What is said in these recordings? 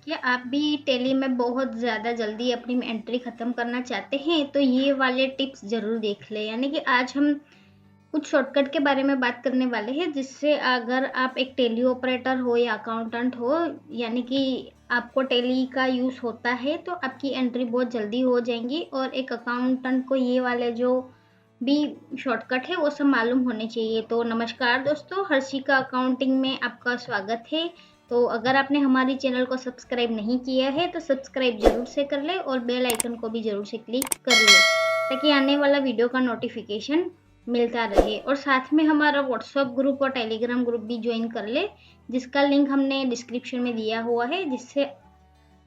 क्या आप भी टैली में बहुत ज़्यादा जल्दी अपनी एंट्री ख़त्म करना चाहते हैं तो ये वाले टिप्स ज़रूर देख लें। यानी कि आज हम कुछ शॉर्टकट के बारे में बात करने वाले हैं, जिससे अगर आप एक टैली ऑपरेटर हो या अकाउंटेंट हो, यानी कि आपको टैली का यूज़ होता है, तो आपकी एंट्री बहुत जल्दी हो जाएंगी। और एक अकाउंटेंट को ये वाले जो भी शॉर्टकट है वो सब मालूम होने चाहिए। तो नमस्कार दोस्तों, हर्षिका अकाउंटिंग में आपका स्वागत है। तो अगर आपने हमारी चैनल को सब्सक्राइब नहीं किया है तो सब्सक्राइब जरूर से कर ले और बेल आइकन को भी जरूर से क्लिक कर ले, ताकि आने वाला वीडियो का नोटिफिकेशन मिलता रहे। और साथ में हमारा व्हाट्सएप ग्रुप और टेलीग्राम ग्रुप भी ज्वाइन कर ले, जिसका लिंक हमने डिस्क्रिप्शन में दिया हुआ है, जिससे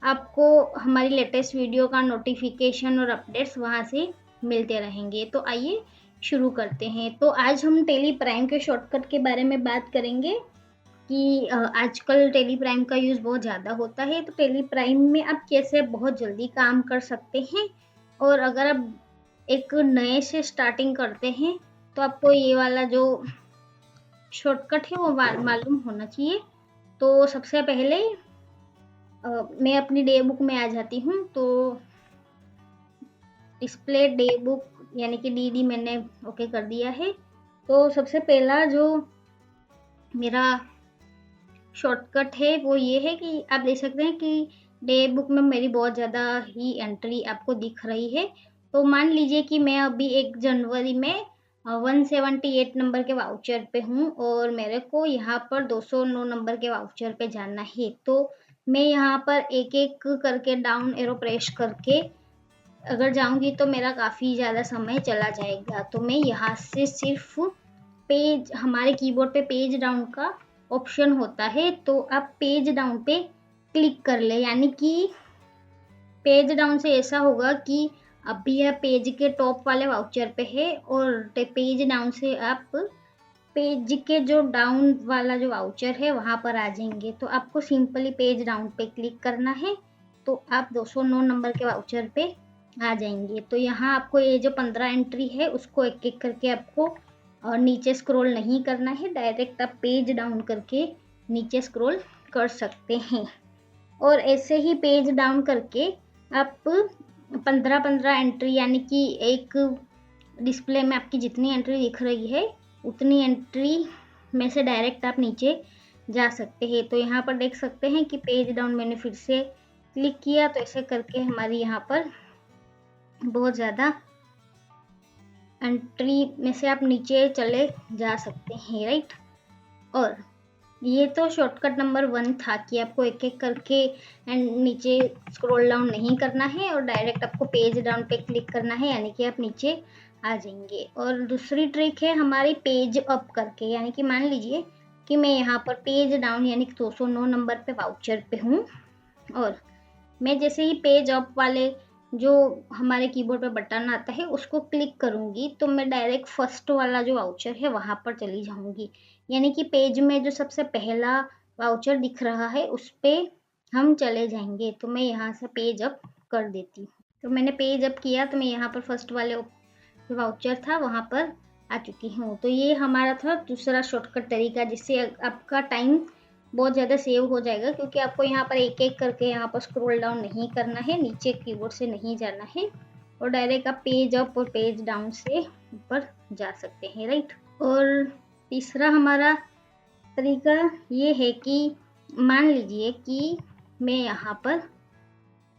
आपको हमारी लेटेस्ट वीडियो का नोटिफिकेशन और अपडेट्स वहां से मिलते रहेंगे। तो आइए शुरू करते हैं। तो आज हम टेली प्राइम के शॉर्टकट के बारे में बात करेंगे कि आजकल टेली प्राइम का यूज़ बहुत ज़्यादा होता है। तो टेली प्राइम में आप कैसे बहुत जल्दी काम कर सकते हैं, और अगर आप एक नए से स्टार्टिंग करते हैं तो आपको ये वाला जो शॉर्टकट है वो मालूम होना चाहिए। तो सबसे पहले मैं अपनी डे बुक में आ जाती हूँ। तो डिस्प्ले डे बुक यानी कि डीडी मैंने ओके कर दिया है। तो सबसे पहला जो मेरा शॉर्टकट है वो ये है कि आप देख सकते हैं कि डे बुक में मेरी बहुत ज़्यादा ही एंट्री आपको दिख रही है। तो मान लीजिए कि मैं अभी 1 जनवरी में 178 नंबर के वाउचर पे हूँ और मेरे को यहाँ पर 209 नंबर के वाउचर पे जाना है। तो मैं यहाँ पर एक एक करके डाउन एरो प्रेस करके अगर जाऊंगी तो मेरा काफ़ी ज़्यादा समय चला जाएगा। तो मैं यहाँ से सिर्फ पेज, हमारे कीबोर्ड पे पेज डाउन का ऑप्शन होता है, तो आप पेज डाउन पे क्लिक कर ले। यानी कि पेज डाउन से ऐसा होगा कि अभी यह पेज के टॉप वाले वाउचर पे है, और पेज डाउन से आप पेज के जो डाउन वाला जो वाउचर है वहां पर आ जाएंगे। तो आपको सिंपली पेज डाउन पे क्लिक करना है, तो आप 209 नंबर के वाउचर पे आ जाएंगे। तो यहाँ आपको ये जो 15 एंट्री है उसको एक एक करके आपको और नीचे स्क्रॉल नहीं करना है, डायरेक्ट आप पेज डाउन करके नीचे स्क्रॉल कर सकते हैं। और ऐसे ही पेज डाउन करके आप 15-15 एंट्री, यानी कि एक डिस्प्ले में आपकी जितनी एंट्री दिख रही है उतनी एंट्री में से डायरेक्ट आप नीचे जा सकते हैं। तो यहाँ पर देख सकते हैं कि पेज डाउन मैंने फिर से क्लिक किया, तो ऐसे करके हमारी यहाँ पर बहुत ज़्यादा एंट्री में से आप नीचे चले जा सकते हैं, राइट। और ये तो शॉर्टकट नंबर 1 था कि आपको एक एक करके एंड नीचे स्क्रॉल डाउन नहीं करना है और डायरेक्ट आपको पेज डाउन पे क्लिक करना है, यानी कि आप नीचे आ जाएंगे। और दूसरी ट्रिक है हमारी पेज अप करके, यानी कि मान लीजिए कि मैं यहाँ पर पेज डाउन यानी कि 209 नंबर पे वाउचर पे हूँ, और मैं जैसे ही पेज अप वाले जो हमारे कीबोर्ड पे बटन आता है उसको क्लिक करूंगी, तो मैं डायरेक्ट फर्स्ट वाला जो वाउचर है वहां पर चली जाऊंगी। यानी कि पेज में जो सबसे पहला वाउचर दिख रहा है उस पे हम चले जाएंगे। तो मैं यहाँ से पेज अप कर देती हूँ। तो मैंने पेज अप किया, तो मैं यहाँ पर फर्स्ट वाले जो वाउचर था वहां पर आ चुकी हूँ। तो ये हमारा था दूसरा शॉर्टकट तरीका, जिससे आपका टाइम बहुत ज़्यादा सेव हो जाएगा, क्योंकि आपको यहाँ पर एक एक करके यहाँ पर स्क्रॉल डाउन नहीं करना है, नीचे कीबोर्ड से नहीं जाना है, और डायरेक्ट आप पेज अप और पेज डाउन से ऊपर जा सकते हैं, राइट। और तीसरा हमारा तरीका ये है कि मान लीजिए कि मैं यहाँ पर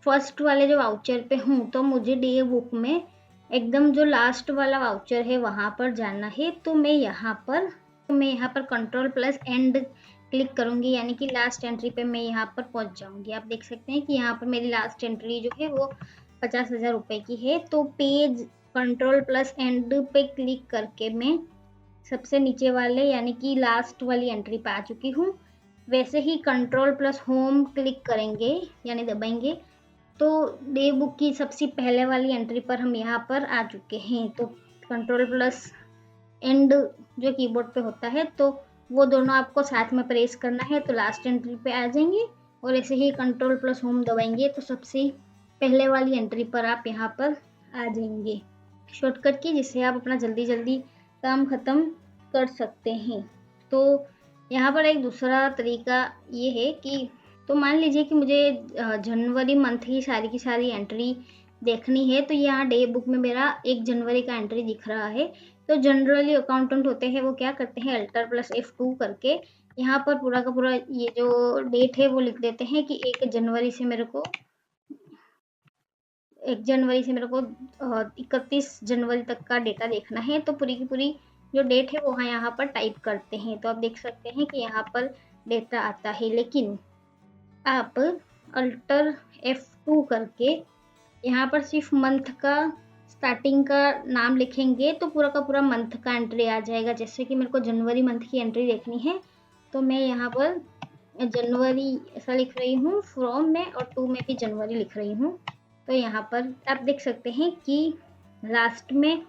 फर्स्ट वाले जो वाउचर पे हूँ, तो मुझे डे बुक में एकदम जो लास्ट वाला वाउचर है वहाँ पर जाना है। तो मैं यहाँ पर कंट्रोल प्लस एंड क्लिक करूंगी, यानी कि लास्ट एंट्री पे मैं यहाँ पर पहुंच जाऊंगी। आप देख सकते हैं कि यहाँ पर मेरी लास्ट एंट्री जो है वो 50,000 रुपये की है। तो पेज कंट्रोल प्लस एंड पे क्लिक करके मैं सबसे नीचे वाले यानी कि लास्ट वाली एंट्री पे आ चुकी हूँ। वैसे ही कंट्रोल प्लस होम क्लिक करेंगे यानी दबाएंगे, तो डे बुक की सबसे पहले वाली एंट्री पर हम यहाँ पर आ चुके हैं। तो कंट्रोल प्लस एंड जो कीबोर्ड पे होता है, तो वो दोनों आपको साथ में प्रेस करना है, तो लास्ट एंट्री पे आ जाएंगे। और ऐसे ही कंट्रोल प्लस होम दबाएंगे तो सबसे पहले वाली एंट्री पर आप यहाँ पर आ जाएंगे शॉर्टकट की, जिससे आप अपना जल्दी जल्दी काम ख़त्म कर सकते हैं। तो यहाँ पर एक दूसरा तरीका ये है कि तो मान लीजिए कि मुझे जनवरी मंथ की सारी एंट्री देखनी है, तो यहाँ डे बुक में मेरा 1 जनवरी का एंट्री दिख रहा है। तो जनरली अकाउंटेंट होते हैं वो क्या करते हैं, अल्टर प्लस F2 करके यहाँ पर पूरा का पूरा ये जो डेट है वो लिख देते हैं कि 1 जनवरी से मेरे को 31 जनवरी तक का डेटा देखना है। तो पूरी की पूरी जो डेट है वो यहाँ पर टाइप करते हैं। तो आप देख सकते हैं कि यहाँ पर डेटा आता है, लेकिन आप अल्टर F2 करके यहाँ पर सिर्फ मंथ का स्टार्टिंग का नाम लिखेंगे तो पूरा का पूरा मंथ का एंट्री आ जाएगा। जैसे कि मेरे को जनवरी मंथ की एंट्री देखनी है, तो मैं यहाँ पर जनवरी ऐसा लिख रही हूँ फ्रॉम में, और 2 में भी जनवरी लिख रही हूँ। तो यहाँ पर आप देख सकते हैं कि लास्ट में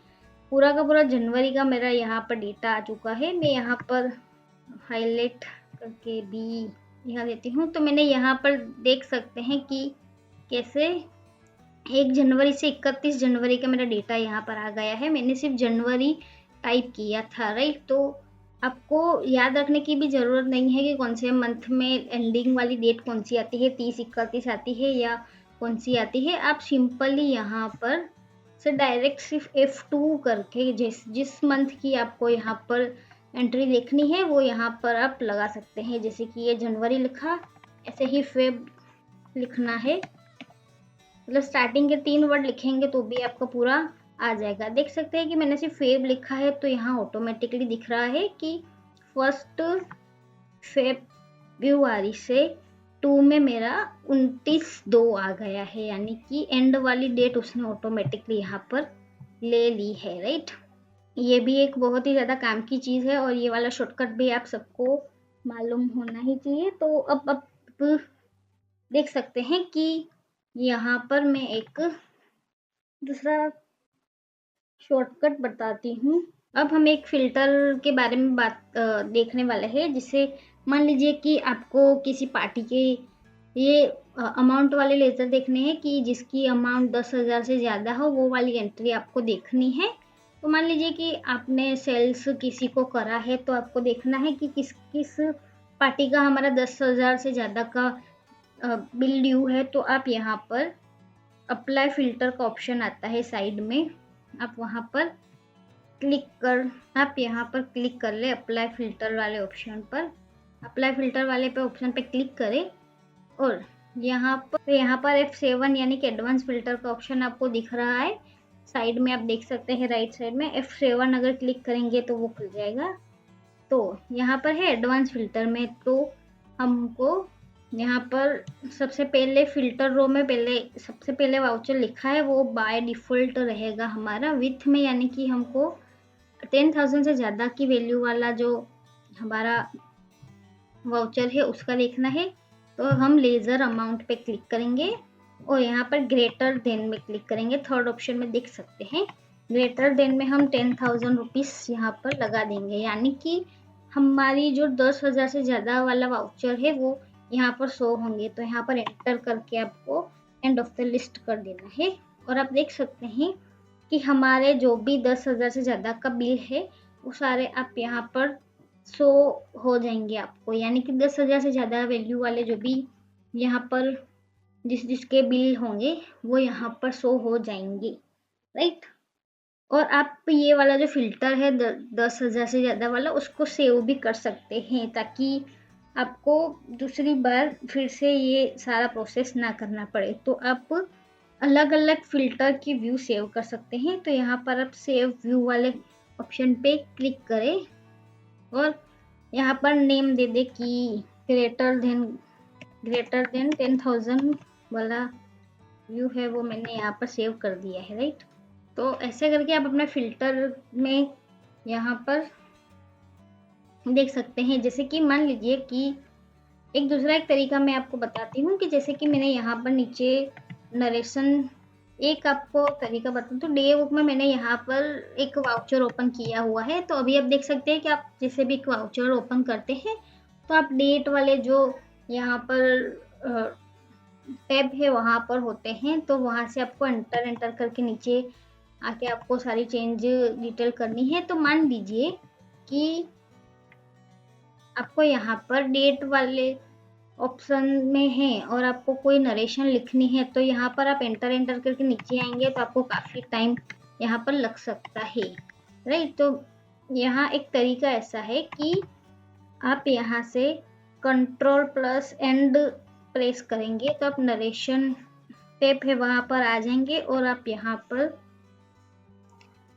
पूरा का पूरा जनवरी का मेरा यहाँ पर डेटा आ चुका है। मैं यहाँ पर हाईलाइट करके भी यहाँ देती हूँ, तो मैंने यहाँ पर देख सकते हैं कि कैसे 1 जनवरी से 31 जनवरी का मेरा डेटा यहाँ पर आ गया है। मैंने सिर्फ जनवरी टाइप किया था, राइट। तो आपको याद रखने की भी ज़रूरत नहीं है कि कौन से मंथ में एंडिंग वाली डेट कौन सी आती है, 30 31 आती है या कौन सी आती है। आप सिंपली यहाँ पर से डायरेक्ट सिर्फ F2 करके जिस मंथ की आपको यहाँ पर एंट्री देखनी है वो यहाँ पर आप लगा सकते हैं। जैसे कि ये जनवरी लिखा, ऐसे ही फेब लिखना है, मतलब स्टार्टिंग के 3 वर्ड लिखेंगे तो भी आपका पूरा आ जाएगा। देख सकते हैं कि मैंने सिर्फ फेब लिखा है तो यहाँ ऑटोमेटिकली दिख रहा है कि 1 फरवरी से 2 में मेरा 29/2 आ गया है, यानी कि एंड वाली डेट उसने ऑटोमेटिकली यहाँ पर ले ली है, राइट। ये भी एक बहुत ही ज़्यादा काम की चीज़ है और ये वाला शॉर्टकट भी आप सबको मालूम होना ही चाहिए। तो अब देख सकते हैं कि यहाँ पर मैं एक दूसरा शॉर्टकट बताती हूँ। अब हम एक फ़िल्टर के बारे में देखने वाले हैं। जिसे मान लीजिए कि आपको किसी पार्टी के ये अमाउंट वाले लेज़र देखने हैं कि जिसकी अमाउंट 10,000 से ज़्यादा हो, वो वाली एंट्री आपको देखनी है। तो मान लीजिए कि आपने सेल्स किसी को करा है, तो आपको देखना है कि किस किस पार्टी का हमारा 10,000 से ज़्यादा का बिल ड्यू है। तो आप यहाँ पर अप्लाई फ़िल्टर का ऑप्शन आता है साइड में, आप वहाँ पर यहाँ पर क्लिक कर ले अप्लाई फ़िल्टर वाले ऑप्शन पर। अप्लाई फ़िल्टर वाले पे ऑप्शन पे क्लिक करें और यहाँ पर F7 यानी कि एडवांस फ़िल्टर का ऑप्शन आपको दिख रहा है साइड में। आप देख सकते हैं राइट साइड में F7 अगर क्लिक करेंगे तो वो खुल जाएगा। तो यहाँ पर है एडवांस फ़िल्टर में, तो हमको यहाँ पर सबसे पहले फ़िल्टर रो में सबसे पहले वाउचर लिखा है वो बाय डिफ़ॉल्ट रहेगा हमारा विथ में, यानी कि हमको 10,000 से ज़्यादा की वैल्यू वाला जो हमारा वाउचर है उसका देखना है। तो हम लेज़र अमाउंट पे क्लिक करेंगे और यहाँ पर ग्रेटर देन में क्लिक करेंगे। थर्ड ऑप्शन में देख सकते हैं ग्रेटर देन में हम 10,000 रुपीज़ यहाँ पर लगा देंगे, यानी कि हमारी जो 10,000 से ज़्यादा वाला वाउचर है वो यहाँ पर शो होंगे। तो यहाँ पर एंटर करके आपको एंड ऑफ द लिस्ट कर देना है। और आप देख सकते हैं कि हमारे जो भी 10,000 से ज़्यादा का बिल है वो सारे आप यहाँ पर शो हो जाएंगे आपको, यानी कि 10,000 से ज़्यादा वैल्यू वाले जो भी यहाँ पर जिसके बिल होंगे वो यहाँ पर शो हो जाएंगे, राइट। और आप ये वाला जो फ़िल्टर है 10,000 से ज़्यादा वाला उसको सेव भी कर सकते हैं, ताकि आपको दूसरी बार फिर से ये सारा प्रोसेस ना करना पड़े। तो आप अलग अलग फ़िल्टर की व्यू सेव कर सकते हैं। तो यहाँ पर आप सेव व्यू वाले ऑप्शन पे क्लिक करें और यहाँ पर नेम दे दे कि ग्रेटर देन 10,000 वाला व्यू है वो मैंने यहाँ पर सेव कर दिया है, राइट। तो ऐसे करके आप अपने फ़िल्टर में यहाँ पर देख सकते हैं। जैसे कि मान लीजिए कि एक तरीका मैं आपको बताती हूँ कि जैसे कि मैंने यहाँ पर नीचे नरेशन एक आपको तरीका बताऊँ तो डे बुक में मैंने यहाँ पर एक वाउचर ओपन किया हुआ है। तो अभी आप देख सकते हैं कि आप जैसे भी एक वाउचर ओपन करते हैं तो आप डेट वाले जो यहाँ पर टैब है वहाँ पर होते हैं, तो वहाँ से आपको एंटर करके नीचे आके आपको सारी चेंज डिटेल करनी है। तो मान लीजिए कि आपको यहाँ पर डेट वाले ऑप्शन में है और आपको कोई नरेशन लिखनी है तो यहाँ पर आप एंटर करके नीचे आएंगे तो आपको काफ़ी टाइम यहाँ पर लग सकता है, राइट। तो यहाँ एक तरीका ऐसा है कि आप यहाँ से कंट्रोल प्लस एंड प्रेस करेंगे तो आप नरेशन टेप है वहाँ पर आ जाएंगे और आप यहाँ पर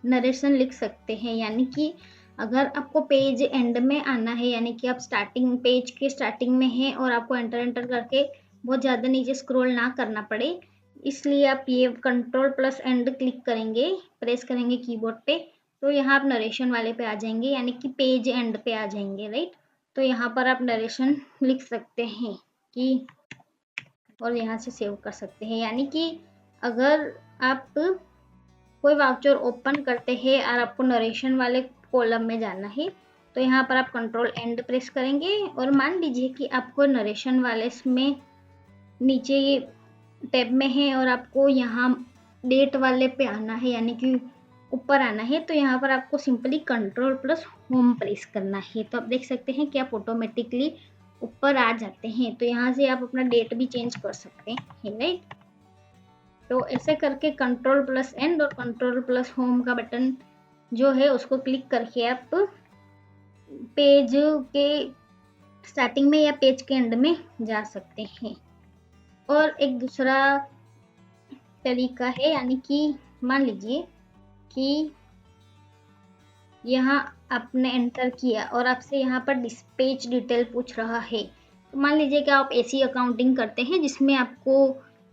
नरेशन लिख सकते हैं। यानी कि अगर आपको पेज एंड में आना है, यानी कि आप स्टार्टिंग पेज के स्टार्टिंग में हैं और आपको एंटर करके बहुत ज़्यादा नीचे स्क्रॉल ना करना पड़े, इसलिए आप ये कंट्रोल प्लस एंड क्लिक करेंगे, प्रेस करेंगे कीबोर्ड पे, तो यहाँ आप नरेशन वाले पे आ जाएंगे, यानी कि पेज एंड पे आ जाएंगे, राइट। तो यहाँ पर आप नरेशन लिख सकते हैं कि और यहाँ से सेव कर सकते हैं। यानी कि अगर आप कोई वाउचर ओपन करते हैं और आपको नरेशन वाले कॉलम में जाना है तो यहाँ पर आप कंट्रोल एंड प्रेस करेंगे और मान लीजिए कि आपको नरेशन वाले में नीचे ये टैब में है और आपको यहाँ डेट वाले पे आना है, यानी कि ऊपर आना है, तो यहाँ पर आपको simply control plus home press करना है। तो आप देख सकते हैं कि आप ऑटोमेटिकली ऊपर आ जाते हैं। तो यहाँ से आप अपना डेट भी चेंज कर सकते हैं, राइट। तो ऐसे करके कंट्रोल प्लस एंड और कंट्रोल प्लस होम का बटन जो है उसको क्लिक करके आप पेज के स्टार्टिंग में या पेज के एंड में जा सकते हैं। और एक दूसरा तरीका है, यानी कि मान लीजिए कि यहाँ आपने एंटर किया और आपसे यहाँ पर डिस्पैच डिटेल पूछ रहा है। तो मान लीजिए कि आप ऐसी अकाउंटिंग करते हैं जिसमें आपको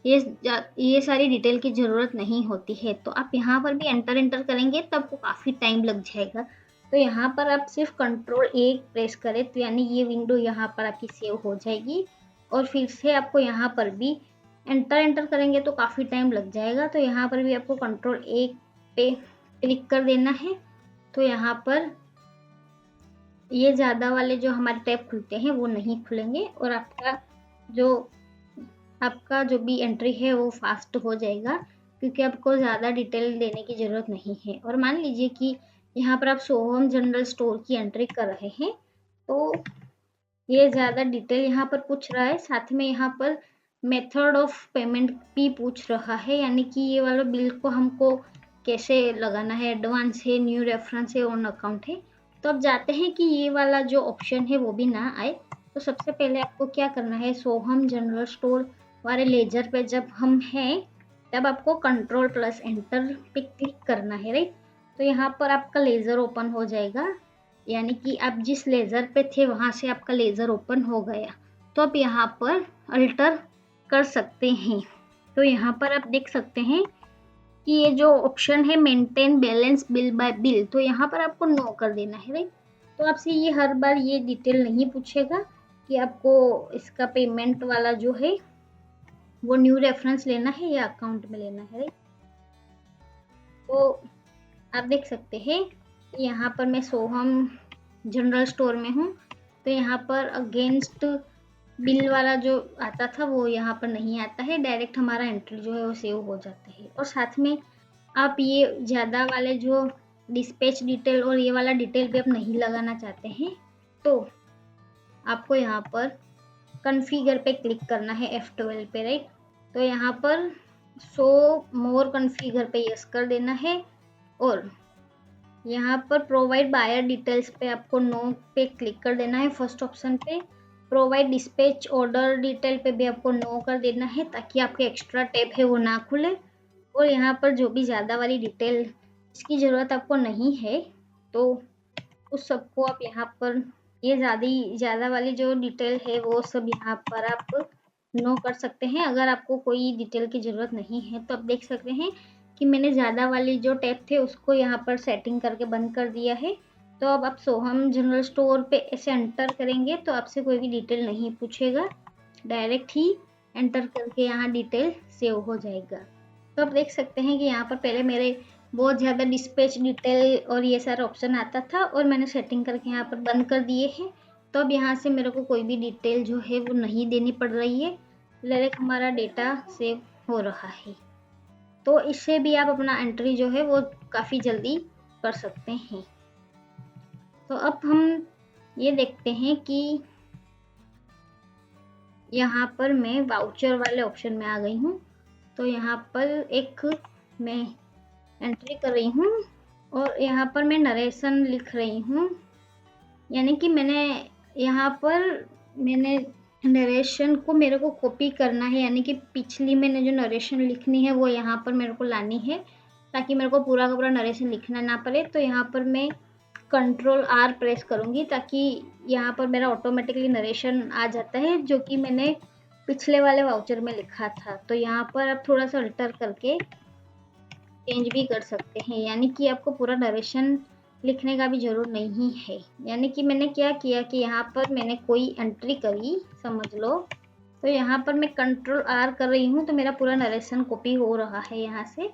ये सारी डिटेल की ज़रूरत नहीं होती है, तो आप यहाँ पर भी एंटर करेंगे तो आपको काफ़ी टाइम लग जाएगा। तो यहाँ पर आप सिर्फ कंट्रोल ए प्रेस करें तो यानी ये विंडो यहाँ पर आपकी सेव हो जाएगी और फिर से आपको यहाँ पर भी एंटर करेंगे तो काफ़ी टाइम लग जाएगा। तो यहाँ पर भी आपको कंट्रोल ए पे क्लिक कर देना है। तो यहाँ पर ये ज़्यादा वाले जो हमारे टैब खुलते हैं वो नहीं खुलेंगे और आपका जो भी एंट्री है वो फास्ट हो जाएगा, क्योंकि आपको ज़्यादा डिटेल देने की ज़रूरत नहीं है। और मान लीजिए कि यहाँ पर आप सोहम जनरल स्टोर की एंट्री कर रहे हैं तो ये ज़्यादा डिटेल यहाँ पर पूछ रहा है, साथ में यहाँ पर मेथड ऑफ पेमेंट भी पूछ रहा है, यानी कि ये वाला बिल को हमको कैसे लगाना है, एडवांस है, न्यू रेफरेंस है, ऑन अकाउंट है। तो अब जाते हैं कि ये वाला जो ऑप्शन है वो भी ना आए। तो सबसे पहले आपको क्या करना है, सोहम जनरल स्टोर वाले लेजर पे जब हम हैं तब आपको कंट्रोल प्लस एंटर पे क्लिक करना है, राइट। तो यहाँ पर आपका लेजर ओपन हो जाएगा, यानी कि आप जिस लेजर पे थे वहाँ से आपका लेजर ओपन हो गया। तो आप यहाँ पर अल्टर कर सकते हैं। तो यहाँ पर आप देख सकते हैं कि ये जो ऑप्शन है maintain balance bill bye bill, तो यहाँ पर आपको नो कर देना है, राइट। तो आपसे ये हर बार ये डिटेल नहीं पूछेगा कि आपको इसका पेमेंट वाला जो है वो न्यू रेफरेंस लेना है या अकाउंट में लेना है, राइट। तो आप देख सकते हैं कि यहाँ पर मैं सोहम जनरल स्टोर में हूँ, तो यहाँ पर अगेंस्ट बिल वाला जो आता था वो यहाँ पर नहीं आता है, डायरेक्ट हमारा एंट्री जो है वो सेव हो जाता है। और साथ में आप ये ज़्यादा वाले जो डिस्पैच डिटेल और ये वाला डिटेल भी आप नहीं लगाना चाहते हैं तो आपको यहाँ पर कॉन्फ़िगर पे क्लिक करना है, F12 पे, राइट। तो यहाँ पर शो मोर कॉन्फ़िगर पे यस कर देना है और यहाँ पर प्रोवाइड बायर डिटेल्स पे आपको नो पे क्लिक कर देना है फर्स्ट ऑप्शन पे। प्रोवाइड डिस्पैच ऑर्डर डिटेल पे भी आपको नो कर देना है ताकि आपके एक्स्ट्रा टैब है वो ना खुले। और यहाँ पर जो भी ज़्यादा वाली डिटेल इसकी ज़रूरत आपको नहीं है तो उस सबको आप यहाँ पर ये ज़्यादा वाली जो डिटेल है वो सब यहाँ पर आप नो कर सकते हैं। अगर आपको कोई डिटेल की ज़रूरत नहीं है तो आप देख सकते हैं कि मैंने ज़्यादा वाली जो टैब थे उसको यहाँ पर सेटिंग करके बंद कर दिया है। तो अब आप सोहम जनरल स्टोर पे ऐसे एंटर करेंगे तो आपसे कोई भी डिटेल नहीं पूछेगा, डायरेक्ट ही एंटर करके यहाँ डिटेल सेव हो जाएगा। तो आप देख सकते हैं कि यहाँ पर पहले मेरे बहुत ज़्यादा डिस्पैच डिटेल और ये सारा ऑप्शन आता था और मैंने सेटिंग करके यहाँ पर बंद कर दिए हैं। तो अब यहाँ से मेरे को कोई भी डिटेल जो है वो नहीं देनी पड़ रही है, डायरेक्ट हमारा डेटा सेव हो रहा है। तो इससे भी आप अपना एंट्री जो है वो काफ़ी जल्दी कर सकते हैं। तो अब हम ये देखते हैं कि यहाँ पर मैं वाउचर वाले ऑप्शन में आ गई हूँ। तो यहाँ पर एक मैं एंट्री कर रही हूँ और यहाँ पर मैं नरेशन लिख रही हूँ, यानी कि मैंने नरेशन को मेरे को कॉपी करना है, यानी कि पिछली मैंने जो नरेशन लिखनी है वो यहाँ पर मेरे को लानी है, ताकि मेरे को पूरा का पूरा नरेशन लिखना ना पड़े। तो यहाँ पर मैं Ctrl+R प्रेस करूँगी, ताकि यहाँ पर मेरा ऑटोमेटिकली नरेशन आ जाता है, जो कि मैंने पिछले वाले वाउचर में लिखा था। तो यहाँ पर आप थोड़ा सा अल्टर करके चेंज भी कर सकते हैं, यानी कि आपको पूरा नरेशन लिखने का भी जरूर नहीं है। यानी कि मैंने क्या किया कि यहाँ पर मैंने कोई एंट्री करी, समझ लो, तो यहाँ पर मैं Ctrl+R कर रही हूँ, तो मेरा पूरा नरेशन कॉपी हो रहा है यहाँ से।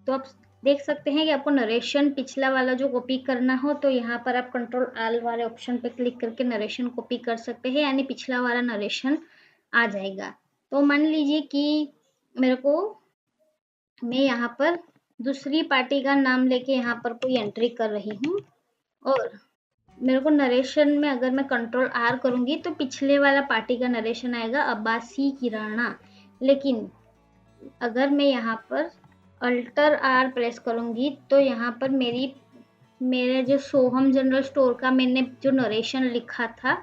तो आप देख सकते हैं कि आपको नरेशन पिछला वाला जो कॉपी करना हो, तो यहाँ पर आप Ctrl+L वाले ऑप्शन पे क्लिक करके नरेशन कॉपी कर सकते हैं, यानी पिछला वाला नरेशन आ जाएगा। तो मान लीजिए कि मैं यहाँ पर दूसरी पार्टी का नाम लेके यहाँ पर कोई एंट्री कर रही हूँ, और मेरे को नरेशन में अगर मैं Ctrl+R करूँगी तो पिछले वाला पार्टी का नरेशन आएगा, अब्बासी किराना। लेकिन अगर मैं यहाँ पर Alt+R प्रेस करूँगी तो यहाँ पर मेरे जो सोहम जनरल स्टोर का मैंने जो नरेशन लिखा था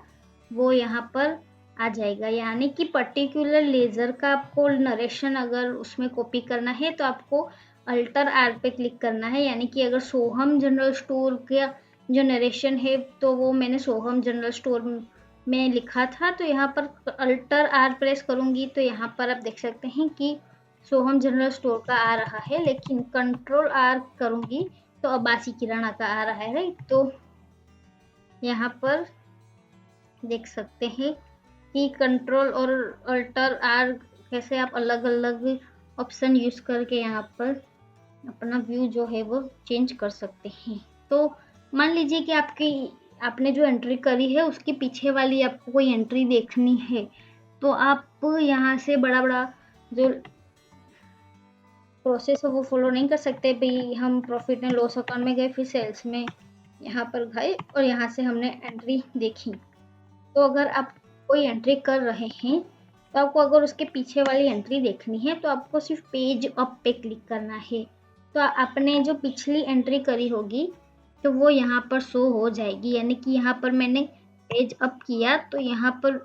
वो यहाँ पर आ जाएगा। यानी कि पर्टिकुलर लेजर का आपको नरेशन अगर उसमें कॉपी करना है तो आपको Alt+R पे क्लिक करना है। यानी कि अगर सोहम जनरल स्टोर का जो नरेशन है तो वो मैंने सोहम जनरल स्टोर में लिखा था, तो यहाँ पर Alt+R प्रेस करूँगी तो यहाँ पर आप देख सकते हैं कि सोहम जनरल स्टोर का आ रहा है। लेकिन Ctrl+R करूँगी तो अब्बासी किराना का आ रहा है, राइट। तो यहाँ पर देख सकते हैं कि कंट्रोल और Alt+R कैसे आप अलग अलग ऑप्शन यूज करके यहाँ पर अपना व्यू जो है वो चेंज कर सकते हैं। तो मान लीजिए कि आपने जो एंट्री करी है उसके पीछे वाली आपको कोई एंट्री देखनी है, तो आप यहाँ से बड़ा बड़ा जो प्रोसेस है वो फॉलो नहीं कर सकते। भाई हम प्रॉफिट एंड लॉस अकाउंट में गए, फिर सेल्स में यहाँ पर गए और यहाँ से हमने एंट्री देखी। तो अगर आप कोई एंट्री कर रहे हैं तो आपको अगर उसके पीछे वाली एंट्री देखनी है तो आपको सिर्फ पेज अप पे क्लिक करना है। तो आपने जो पिछली एंट्री करी होगी तो वो यहाँ पर शो हो जाएगी। यानी कि यहाँ पर मैंने पेज अप किया तो यहाँ पर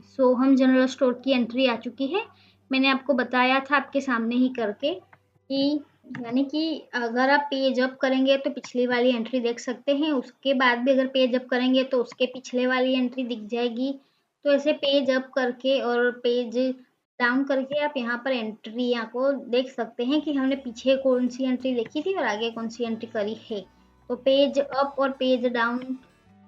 सोहम जनरल स्टोर की एंट्री आ चुकी है। मैंने आपको बताया था आपके सामने ही करके कि यानी कि अगर आप पेज अप करेंगे तो पिछली वाली एंट्री देख सकते हैं, उसके बाद भी अगर पेज अप करेंगे तो उसके पिछले वाली एंट्री दिख जाएगी। तो ऐसे पेज अप करके और पेज डाउन करके आप यहाँ पर एंट्री को देख सकते हैं कि हमने पीछे कौन सी एंट्री देखी थी और आगे कौन सी एंट्री करी है। तो पेज अप और पेज डाउन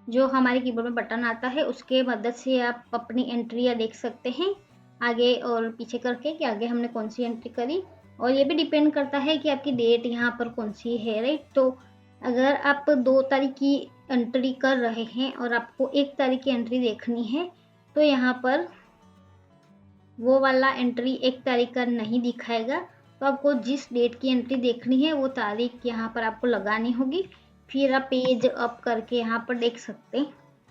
जो हमारे कीबोर्ड में बटन आता है उसके मदद से आप अपनी एंट्रियाँ देख सकते हैं आगे और पीछे करके कि आगे हमने कौन सी एंट्री करी। और ये भी डिपेंड करता है कि आपकी डेट यहाँ पर कौन सी है, राइट। तो अगर आप 2 तारीख की एंट्री कर रहे हैं और आपको 1 तारीख की एंट्री देखनी है तो यहाँ पर वो वाला एंट्री 1 तारीख का नहीं दिखाएगा। तो आपको जिस डेट की एंट्री देखनी है वो तारीख यहाँ पर आपको लगानी होगी, फिर आप पेज अप करके यहाँ पर देख सकते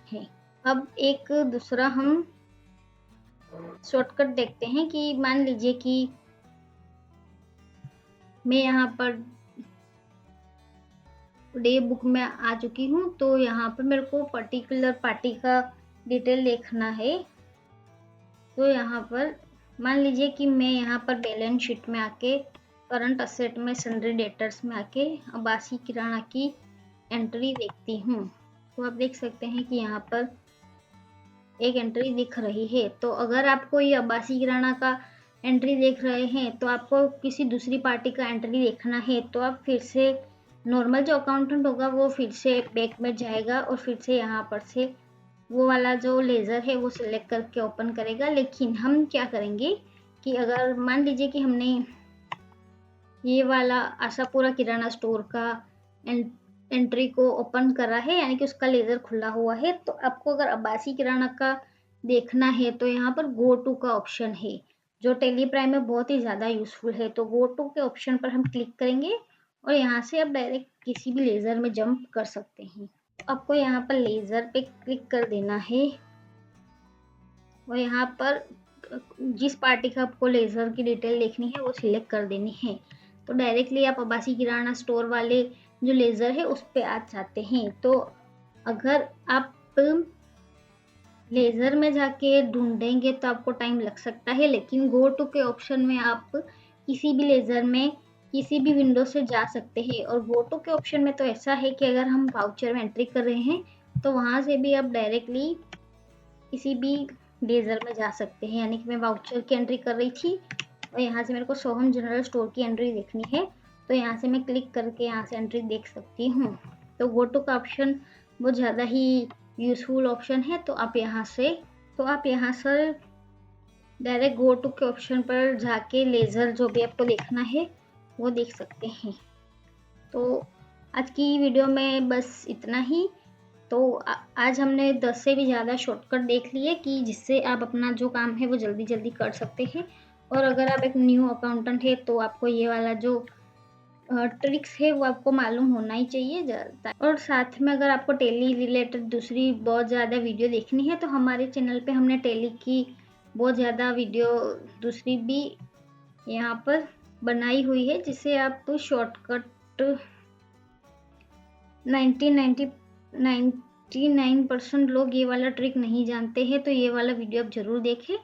हैं। अब एक दूसरा हम शॉर्टकट देखते हैं कि मान लीजिए कि मैं यहाँ पर डे बुक में आ चुकी हूँ, तो यहाँ पर मेरे को पर्टिकुलर पार्टी का डिटेल देखना है। तो यहाँ पर मान लीजिए कि मैं यहाँ पर बैलेंस शीट में आके करंट असेट में सन्ड्री डेटर्स में आके अब्बासी किराना की एंट्री देखती हूँ। तो आप देख सकते हैं कि यहाँ पर एक एंट्री दिख रही है। तो अगर आपको ये अब्बासी किराना का एंट्री देख रहे हैं तो आपको किसी दूसरी पार्टी का एंट्री देखना है तो आप फिर से नॉर्मल जो अकाउंटेंट होगा वो फिर से बैक में जाएगा और फिर से यहाँ पर से वो वाला जो लेज़र है वो सिलेक्ट करके ओपन करेगा। लेकिन हम क्या करेंगे कि अगर मान लीजिए कि हमने ये वाला आशापुरा किराना स्टोर का एंट्री को ओपन करा है, यानी कि उसका लेज़र खुला हुआ है, तो आपको अगर अब्बासी किराना का देखना है तो यहाँ पर गो टू का ऑप्शन है जो टेली प्राइम में बहुत ही ज़्यादा यूजफुल है। तो गो टू के ऑप्शन पर हम क्लिक करेंगे और यहाँ से आप डायरेक्ट किसी भी लेज़र में जंप कर सकते हैं। आपको यहाँ पर लेज़र पे क्लिक कर देना है और यहाँ पर जिस पार्टी का आपको लेज़र की डिटेल देखनी है वो सिलेक्ट कर देनी है। तो डायरेक्टली आप अब्बासी किराना स्टोर वाले जो लेज़र है उस पर आ जाते हैं। तो अगर आप लेज़र में जाके ढूंढेंगे तो आपको टाइम लग सकता है, लेकिन गो टू के ऑप्शन में आप किसी भी लेज़र में किसी भी विंडो से जा सकते हैं। और गो टू के ऑप्शन में तो ऐसा है कि अगर हम वाउचर में एंट्री कर रहे हैं तो वहाँ से भी आप डायरेक्टली किसी भी लेज़र में जा सकते हैं। यानी कि मैं वाउचर की एंट्री कर रही थी और यहाँ से मेरे को सोहम जनरल स्टोर की एंट्री देखनी है, तो यहाँ से मैं क्लिक करके यहाँ से एंट्री देख सकती हूँ। तो गो टू का ऑप्शन बहुत ज़्यादा ही यूज़फुल ऑप्शन है। तो आप यहाँ से डायरेक्ट गो टू के ऑप्शन पर जाके लेज़र जो भी आपको देखना है वो देख सकते हैं। तो आज की वीडियो में बस इतना ही। तो आज हमने 10 से भी ज़्यादा शॉर्टकट देख लिए कि जिससे आप अपना जो काम है वो जल्दी जल्दी कर सकते हैं। और अगर आप एक न्यू अकाउंटेंट है तो आपको ये वाला जो ट्रिक्स है वो आपको मालूम होना ही चाहिए। और साथ में अगर आपको टेली रिलेटेड दूसरी बहुत ज़्यादा वीडियो देखनी है तो हमारे चैनल पे हमने टेली की बहुत ज़्यादा वीडियो दूसरी भी यहाँ पर बनाई हुई है, जिससे आप शॉर्टकट 99% लोग ये वाला ट्रिक नहीं जानते हैं। तो ये वाला वीडियो आप ज़रूर देखें,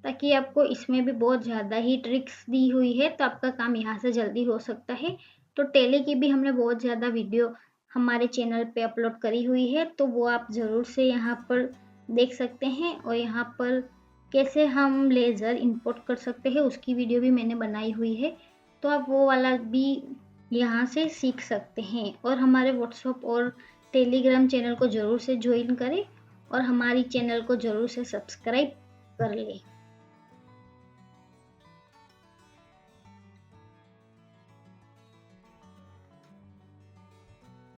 ताकि आपको इसमें भी बहुत ज़्यादा ही ट्रिक्स दी हुई है, तो आपका काम यहाँ से जल्दी हो सकता है। तो टेली की भी हमने बहुत ज़्यादा वीडियो हमारे चैनल पे अपलोड करी हुई है, तो वो आप ज़रूर से यहाँ पर देख सकते हैं। और यहाँ पर कैसे हम लेज़र इंपोर्ट कर सकते हैं उसकी वीडियो भी मैंने बनाई हुई है, तो आप वो वाला भी यहाँ से सीख सकते हैं। और हमारे व्हाट्सएप और टेलीग्राम चैनल को ज़रूर से ज्वाइन करें और हमारी चैनल को ज़रूर से सब्सक्राइब कर लें।